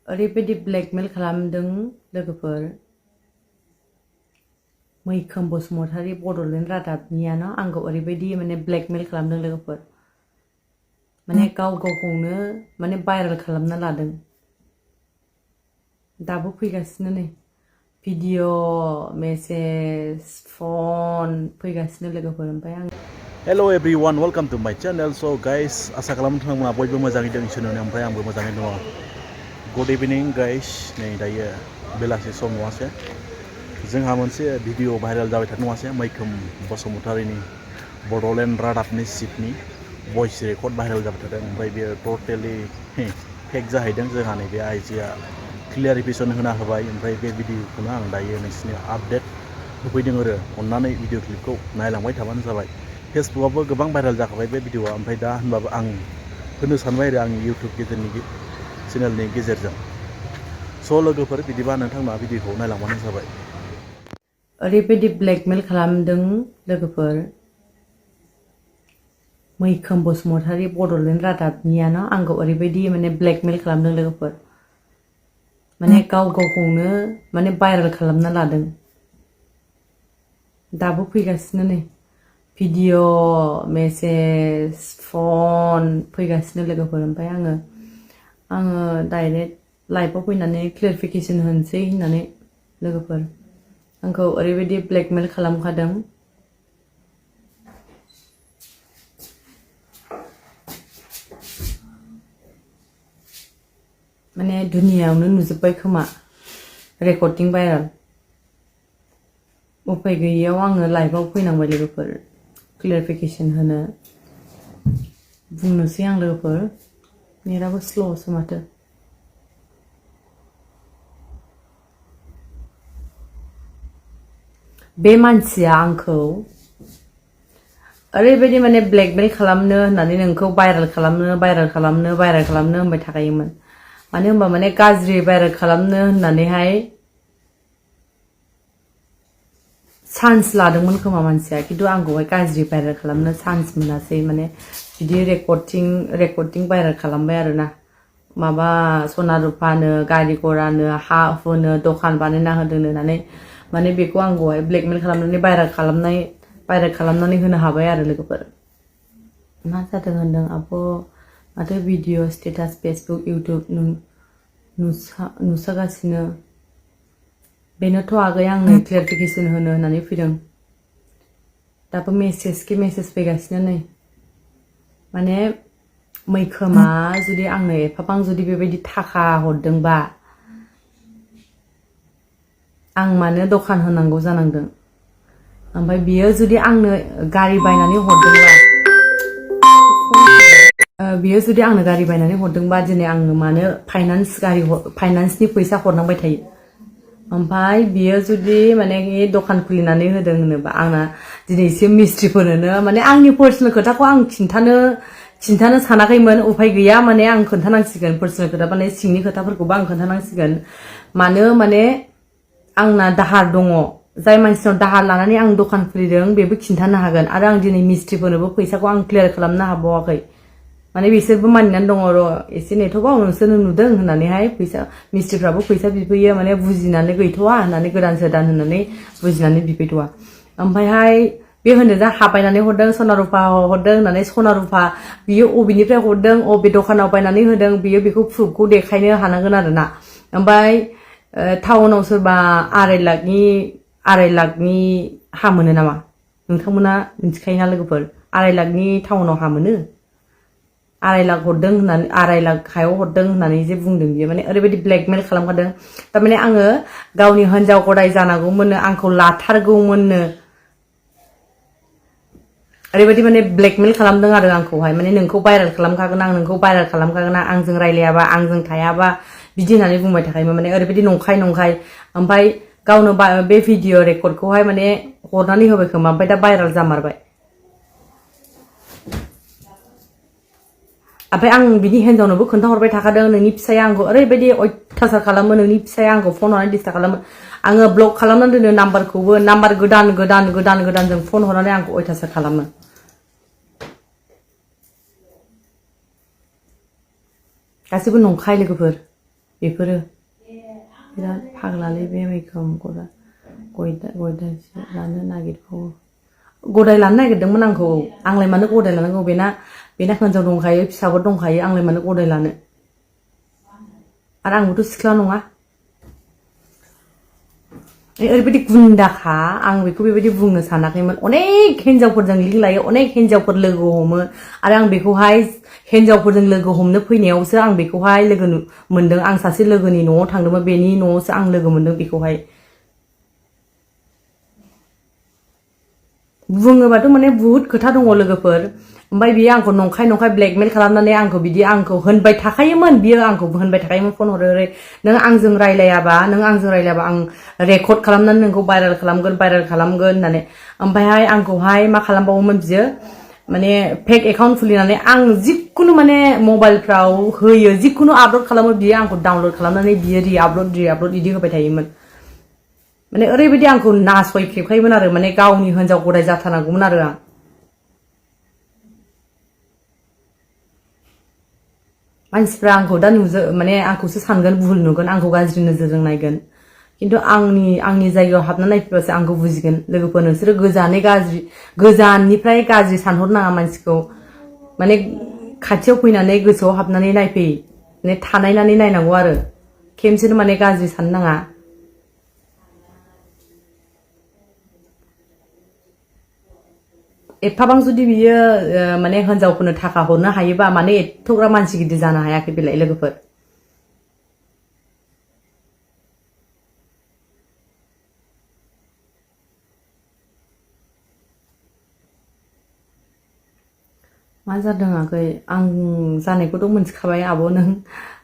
ओरैबायदि ब्लेकमेल खालामदों लोगोफोर मैखोम बसुमतारी बड'लेण्ड रादाबनियानो आंखौ ओरैबायदि माने ब्लेकमेल खालामदों लोगोफोर माने गावखौनो माने भाइरेल खालामना लादों दाबो फैगासिनो नै भिडिअ मेसेज फन फैगासिनो लोगोफोर ओमफ्राय आं Hello everyone, welcome to my channel. So guys, asa kalam nोंथांमोना बयबो मोजाङै दं इसोरनि ओमफ्राय आंबो मोजाङै दङ. Good evening guys. नै दायो बेलासि सम नङासे जोंहा मोनसे भिडिअ भाइरेल जाबाय थादों नङासे मैखोम बसुमतारीनि बड'लेण्ड रादाबनि चिफनि भइस रेकर्ड भाइरेल जाबाय थादों ओमफ्राय बेयो टटेलि फेक जाहैदों जोंहा नैबे आइजोआ क्लियारिफिकेसन होना होबाय ओमफ्राय बे भिडिअखौनो आं दायो नोंसिनो आपडेट होफैदों आरो अन्नानै भिडिअ क्लिपखौ नायलांबाय थाबानो जाबाय. फेसबुकआवबो गोबां भाइरेल जाखाबाय बे भिडिअआ ओमफ्राय दा होनबाबो आं होनो सानबाय आरो आंनि इउटिउब चेनेलनि गेजेरजों स' लोगोफोर बिदिबा नोंथांमोना भिडिअखौ नायलांबानो जाबाय. ओरैबायदि ब्लेकमेल खालामदों लोगोफोर मैखोम बसुमतारी बड'लेण्ड रादाबनियानो आंखौ ओरैबायदि माने ब्लेकमेल खालामदों लोगोफोर माने गावखौनो माने भाइरेल खालामना लादों दाबो फैगासिनो नै भिडिअ मेसेज फन फैगासिनो लोगोफोर ओमफ्राय आङो डाइरेक्ट लाइभआव फैनानै क्लियारिफिकेसन होनोसै होननानै लोगोफोर आंखौ ओरैबायदि ब्लेकमेल खालामखादों माने दुनियायावनो नुजोब्बाय खोमा रेकर्डिं भाइरेल उफाय गैयैयाव आङो लाइभआव फैनांबाय लोगोफोर क्लियारिफिकेसन होनो बुंनोसै आं लोगोफोर नेटआबो स्ल'सो माथो बे मानसिया आंखौ ओरैबायदि माने ब्लेकमेल खालामनो होननानै नोंखौ भाइरेल खालामनो होनबाय थाखायोमोन मानो होनबा माने गाज्रि भाइरेल खालामनो होननानैहाय चान्स लादोंमोन खोमा मानसिया खिन्थु आंखौहाय गाज्रि भाइरेल खालामनो चान्स मोनासै माने बिदि रेकर्डिं भाइरेल खालामबाय आरोना माबा सना रुफानो गारि घरानो हा हुनो दखान बानायना होदों होननानै माने बेखौ आंखौहाय ब्लेकमेल खालामनानै भाइरेल खालामनानै होनो हाबाय आरो लोगोफोर मा जादों होनदों आब' माथो भिडिअ स्टेटास फेसबुक इउटिउब नुसागासिनो बेनोथ' आगै आंनो क्लियारिफिकेसन होनो होननानै फैदों दाबो मेसेज फैगासिनो नै माने मैखोमा जुदि आंनो एफाबां जुदि बेबायदि थाखा हरदोंबा आं मानो दखान होनांगौ जानांदों ओमफ्राय बियो जुदि आंनो गारि बायनानै हरदोंबा दिनै आंनो मानो फाइनान्सनि फैसा हरनांबाय थायो ओमफ्राय बियो जुदि माने दखान खुलिनानै होदों होनोबा आंना दिनैसिम मिस्ट्रिफोरनो माने आंनि पार्सनेल खोथाखौ आं खिन्थानो सानाखैमोन उफाय गैया माने आं खोन्थानांसिगोन पार्सनेल खोथा माने सिंनि खोथाफोरखौबो आं खोन्थानांसिगोन मानो माने आंना दाहार दङ जाय मानसिनाव दाहार लानानै आं दखान खुलिदों बेबो खिन्थानो हागोन आरो आं दिनै मिस्ट्रिफोरनोबो फैसाखौ आं क्लियार खालामनो हाबावाखै माने बिसोरबो मानिनानै दङ र' एसे नेथ'बाव नोंसोरनो नुदों होननानैहाय मिस्ट्रिफ्राबो फैसा बिफैयो माने बुजिनानै गैथ'वा होननानै गोदान सोदान होननानै बुजिनानै बिफैथ'वा ओमफ्रायहाय बे होनो जा हा बायनानै हरदों सना रुफा हरदों होननानै सना रुफा बियो अबेनिफ्राय हरदों अबे दखानाव बायनानै होदों बियो बेखौ प्रुफखौ देखायनो हानांगोन आरोना ओमफ्राय टाउनाव सोरबा 2.5 लाखनि हा मोनो नामा नोंथांमोना मिथिखायोना लोगोफोर 2.5 लाखनि टाउनाव हा मोनो 2.5 लाख हरदों होननानै 2.5 लाख हायाव हरदों होननानै जे बुंदों बियो माने ओरैबायदि ब्लेकमेल खालामखादों थारमाने आङो गावनि हिनजाव गदाय जानांगौमोननो आंखौ लाथारगौमोननो ओरैबायदि माने ब्लेकमेल खालामदों आरो आंखौहाय माने नोंखौ भाइरेल खालामखागोन आंजों रायलायाबा आंजों थायाबा बिदि होननानै बुंबाय थाखायोमोन माने ओरैबायदि नंखाय ओमफ्राय गावनो बे भिडिअ रेकर्डखौहाय माने हरनानै होबाय खोमा ओमफ्राय दा भाइरेल जामारबाय ओमफ्राय आं बिनि हिनजावनोबो खोन्थाहरबाय थाखादों नोंनि फिसाया आंखौ ओरैबायदि अयथासार खालामो नोंनि फिसाया आंखौ फन हरनानै डिस्टार्ब खालामो आङो ब्लक खालामनानै दोनो नाम्बार गोदानजों फन हरनानै आंखौ अयथासार खालामो गासिबो नंखाय लोगोफोर बेफोरो बिराद फाग्लालै बे मैखोम गयदा लानो नागिरबावो गदाय लानो नागिरदोंमोन आंखौ आंलाय मानो गदाय लानांगौ बेना हिनजाव दंखायो फिसाबो दंखायो आंलाय मानो गदाय लानो आरो आंबोथ' सिख्ला नङा ओरैबायदि गुन्दाखा आं बेखौ बेबायदि बुंनो सानाखैमोन अनेक हिनजावफोरजों लिंक लायो अनेक हिनजावफोर लोगो हमो आरो आं बेखौहाय हिनजावफोरजों लोगो हमनो फैनायावसो आं बेखौहाय लोगो मोनदों आं सासे लोगोनि न'आव थांदोंमोन बेनि न'आवसो आं लोगो मोनदों बेखौहाय बुङोबाथ' माने बुहुत खोथा दङ लोगोफोर ओमफ्राय बियो आंखौ नंखाय ब्लेकमेल खालामनानै आंखौ बिदि आंखौ होनबाय थाखायोमोन बियो आंखौ होनबाय थाखायोमोन फन हरै नों आंजों रायलायाबा आं रेकर्ड खालामनानै नोंखौ भाइरेल खालामगोन होननानै ओमफ्रायहाय आंखौहाय मा खालामबावोमोन बियो माने फेक एकाउन्ट खुलिनानै आं जिखुनु माने मबाइलफ्राव होयो जिखुनु आपल'ड खालामो बियो आंखौ डाउनल'ड खालामनानै बियो रि-आपल'ड बिदि होबाय थायोमोन माने ओरैबायदि आंखौ नासयख्रेबखायोमोन आरो माने गावनि हिनजाव गदाय जाथारनांगौमोन आरो आं मानसिफ्रा आंखौ दा माने आंखौसो सानगोन भुल नुगोन आंखौ गाज्रि नोजोरजों नायगोन खिन्थु आंनि जायगायाव हाबना नायफैबासो आंखौ बुजिगोन लोगोफोर नोंसोरो गोजाननिफ्राय गाज्रि सानहरनाङा मानसिखौ माने खाथियाव फैनानै गोसोआव हाबनानै नायफै माने थानायनानै नायनांगौ आरो खेमसेनो माने गाज्रि साननो नाङा एफाबां जुदि बियो माने हिनजावफोरनो थाखा हरनो हायोबा माने एथ'ग्रा मानसि गिदिर जानो हायाखै बेलाय लोगोफोर मा जादों आगै आं जानायखौथ' मोनथिखाबाय आब' नों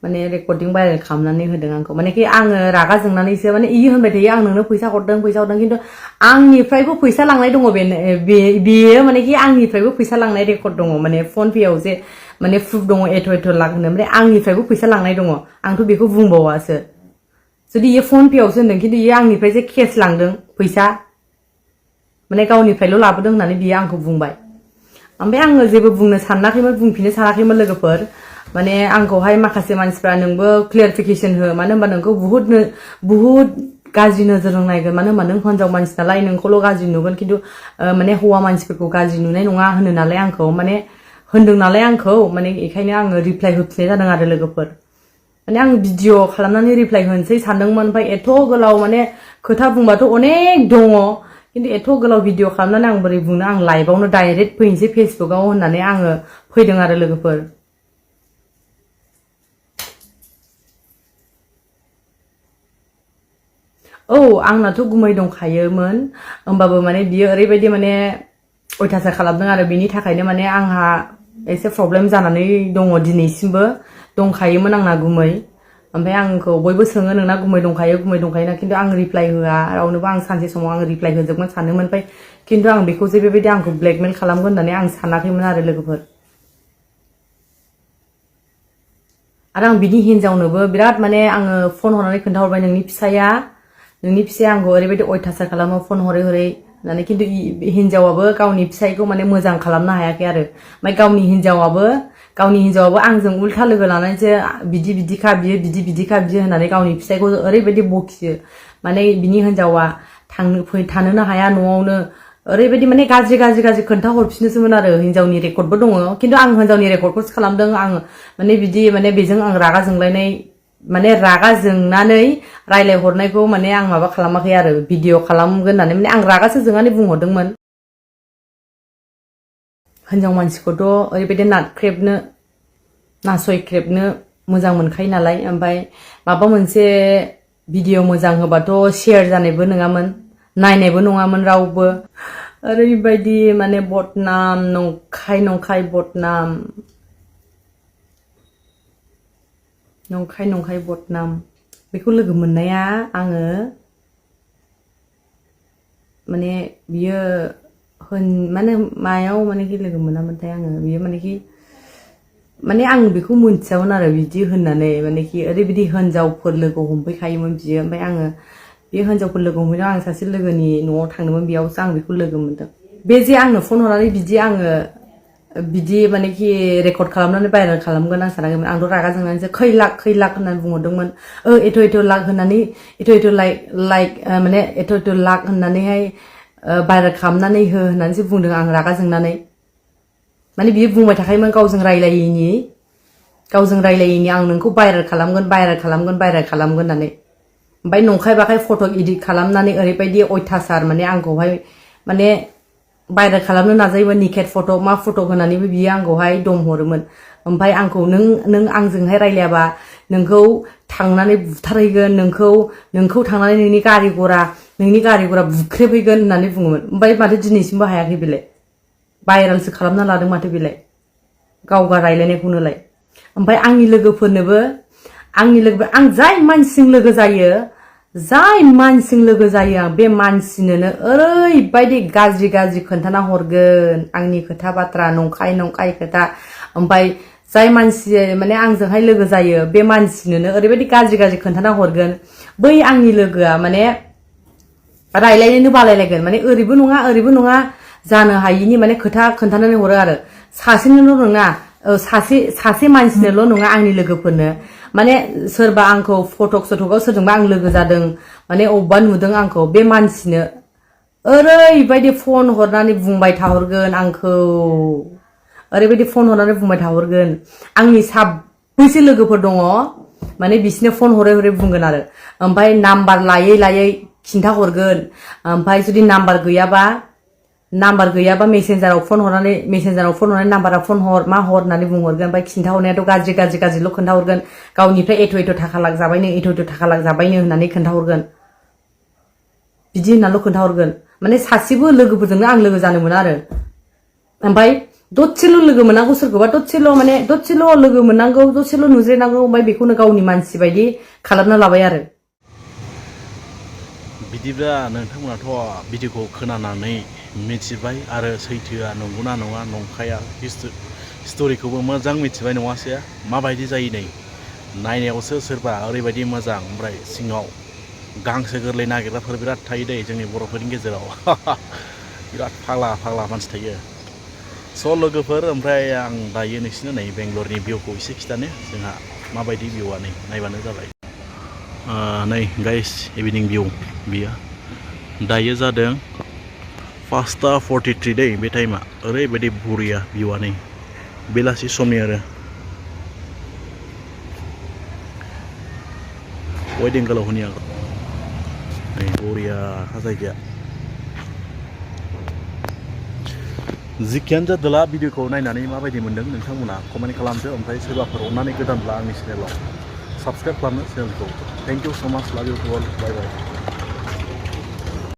माने रेकर्डिं भाइरेल खालामनानै होदों आंखौ माने कि आङो रागा जोंनानैसो माने इयो होनबाय थायो आं नोंनो फैसा हरदों खिन्थु आंनिफ्रायबो फैसा लांनाय दङ बेयो माने कि आंनिफ्रायबो फैसा लांनाय रेकर्ड दङ माने फन पेआव जे माने प्रुफ दङ एथ' लाख होनो माने आंनिफ्रायबो फैसा लांनाय दङ आंथ' बेखौ बुंबावासो जुदि इयो फन पेआवसो होनदों खिन्थु इयो आंनिफ्राय जे केस लांदों फैसा माने गावनिफ्रायल' लाबोदों होननानै बियो आंखौ बुंबाय ओमफ्राय आङो जेबो बुंनो सानाखैमोन बुंफिननो सानाखैमोन लोगोफोर माने आंखौहाय माखासे मानसिफ्रा नोंबो क्लियारिफिकेसन हो मानो होनबा नोंखौ बुहुत गाज्रि नोजोरजों नायगोन मानो होनबा नों हिनजाव मानसि नालाय नोंखौल' गाज्रि नुगोन खिन्थु माने हौवा मानसिफोरखौ गाज्रि नुनाय नङा होनो नालाय आंखौ माने होनदों नालाय आंखौ माने बेखायनो आङो रिप्लाइ होफिननाय जादों आरो लोगोफोर माने आं भिडिअ खालामनानै रिप्लाइ होनोसै सानदोंमोन ओमफ्राय एथ' गोलाव माने खोथा बुंबाथ' अनेक दङ खिन्थु एथ' गोलाव भिडिअ खालामनानै आं बोरै बुंनो आं लाइभआवनो डाइरेक्ट फैनोसै फेसबुकआव होननानै आङो फैदों आरो लोगोफोर औ आंनाथ' गुमै दंखायोमोन होमबाबो माने बियो ओरैबायदि माने अयथासार खालामदों आरो बिनि थाखायनो माने आंहा एसे प्रब्लेम जानानै दङ दिनैसिमबो दंखायोमोन आंना गुमै ओमफ्राय आंखौ बयबो सोङो नोंना गुमै दंखायोना खिन्थु आं रिप्लाइ होआ रावनोबो आं सानसे समाव आं रिप्लाइ होजोबगोन सानोमोन ओमफ्राय खिन्थु आं बेखौ जे बेबायदि आंखौ ब्लेकमेल खालामगोन होननानै आं सानाखैमोन आरो लोगोफोर आरो आं बिनि हिनजावनोबो बिराद माने आङो फन हरनानै खोन्थाहरबाय नोंनि फिसाया आंखौ ओरैबायदि अयथासार खालामो फन हरै होननानै खिन्थु हिनजावाबो गावनि फिसायखौ माने मोजां खालामनो हायाखै आरो ओमफ्राय गावनि हिनजावाबो आंजों उल्था लोगो लानानैसो बिदिखा बियो होननानै गावनि फिसायखौ ओरैबायदि बखियो माने बिनि हिनजावा थानोनो हाया न'आवनो ओरैबायदि माने गाज्रि खोन्था हरफिनोसोमोन आरो हिनजावनि रेकर्डबो दङ खिन्थु आं हिनजावनि रेकर्डखौसो खालामदों आं माने बिदि माने बेजों आं रागा जोंलायनाय माने रागा जोंनानै रायलाय हरनायखौ माने आं माबा खालामाखै आरो भिडिअ खालामगोन होननानै माने आं रागासो जोंनानै बुंहरदोंमोन हिनजाव मानसिखौथ' ओरैबायदि नासयख्रेबनो मोजां मोनखायो नालाय ओमफ्राय माबा मोनसे भिडिअ मोजां होबाथ' शेयार जानायबो नङामोन नायनायबो नङामोन रावबो ओरैबायदि माने बदनाम नंखाय बदनाम नंखाय बदनाम बेखौ लोगो मोननाया आङो माने बियो माने मायाव माने कि लोगो मोनामोनथाय आङो बियो माने कि माने आं बेखौ मोनथियामोन आरो बिदि होननानै माने कि ओरैबायदि हिनजावफोर लोगो हमफैखायोमोन बियो ओमफ्राय आङो बे हिनजावफोर लोगो हमफैनायाव आं सासे लोगोनि न'आव थांदोंमोन बेयावसो आं बेखौ लोगो मोनदों बे जे आंनो फन हरनानै बिदि आङो बिदि माने कि रेकर्ड खालामनानै भाइरेल खालामगोन आं सानाखैमोन आंथ' रागा जोंनानैसो खै लाख होननानै बुंहरदोंमोन एथ' लाख होननानै एथ' लाइक माने एथ' लाख होननानैहाय भाइरेल खालामनानै हो होननानैसो बुंदों आं रागा जोंनानै माने बियो बुंबाय थाखायोमोन गावजों रायलायैनि आं नोंखौ भाइरेल खालामगोन होननानै ओमफ्राय नंखाय बाखाय फट' इडिट खालामनानै ओरैबायदि अयथासार माने आंखौहाय माने भाइरेल खालामनो नाजायोमोन निकेट फट' मा फट' होनानैबो बियो आंखौहाय दम हरोमोन ओमफ्राय आंखौ नों आंजोंहाय रायलायाबा नोंखौ थांनानै बुथारहैगोन नोंखौ थांनानै नोंनि गारि गरा बुख्रेबहैगोन होननानै बुङोमोन ओमफ्राय माथो दिनैसिमबो हायाखै बेलाय भाइरेलसो खालामना लादों माथो बेलाय गावगा रायलायनायखौनोलाय ओमफ्राय आंनि लोगोफोरनोबो आं जाय मानसिजों लोगो जायो आं बे मानसिनोनो ओरैबायदि गाज्रि खोन्थाना हरगोन आंनि खोथा बाथ्रा नंखाय खोथा ओमफ्राय जाय मानसि माने आंजोंहाय लोगो जायो बे मानसिनोनो ओरैबायदि गाज्रि खोन्थाना हरगोन बै आंनि लोगोआ माने रायलायनोनो बालायलायगोन माने ओरैबो नङा जानो हायिनि माने खोथा खोन्थानानै हरो आरो सासेनोल' नङा सासे मानसिनोल' नङा आंनि लोगोफोरनो माने सोरबा आंखौ फटक सटकआव सोरजोंबा आं लोगो जादों माने अबेबा नुदों आंखौ बे मानसिनो ओरैबायदि फन हरनानै बुंबाय थाहरगोन आंखौ ओरैबायदि फन हरनानै बुंबाय थाहरगोन आंनि साब्रैसो लोगोफोर दङ माने बिसिनो फन हरै बुंगोन आरो ओमफ्राय नाम्बार लायै खिन्थाहरगोन ओमफ्राय जुदि नाम्बार गैयाबा मेसेन्जाराव फन हरनानै नाम्बाराव फन हर मा हर होननानै बुंहरगोन ओमफ्राय खिन्थाहरनायाथ' गाज्रिल' खोन्थाहरगोन गावनिफ्राय एथ' थाखा लाख जाबायनो होननानै खोन्थाहरगोन बिदि होननानैल' खोन्थाहरगोन माने सासेबो लोगोफोरजोंनो आं लोगो जानो मोना आरो ओमफ्राय दसेल' लोगो मोननांगौ सोरखौबा दसेल' लोगो मोननांगौ दसेल' नुज्रेनांगौ ओमफ्राय बेखौनो गावनि मानसि बायदि खालामना लाबाय आरो बिदिब्ला नोंथांमोनाथ' भिडिअखौ खोनानानै मिथिबाय आरो सैथोआ नंगौना नङा नंखाया हिस्ट'रिखौबो मोजां मिथिबाय नङासै माबायदि जायो नै नायनायावसो सोरबा ओरैबायदि मोजां ओमफ्राय सिङाव गांसो गोरलै नागिरग्राफोर बिराद थायो दै जोंनि बर'फोरनि गेजेराव बिराद फाग्ला मानसि थायो स' लोगोफोर ओमफ्राय आं दायो नोंसिनो नै बेंगलरनि भिउखौ एसे खिथानो जोंहा माबायदि भिउआ नै नायबानो जाबाय नै गाइस इभिनिं भिउ बियो दायो जादों 5:43 दै बे टाइमा ओरैबायदि बरिया भिउआ नै बेलासि समनि आरो वेडिं एंगलाव होनि आं नै बरिया जायगाया जिखियानो जादोला भिडिअखौ नायनानै माबायदि मोन्दों नोंथांमोना कमेन्ट खालामदो ओमफ्राय सोरबाफोर अननानै गोदानब्ला आंनि चेनेलाव साबस्क्राइब खालामनो चेनेलखौ थेंक इउ स' माच लाभ U to all bye bye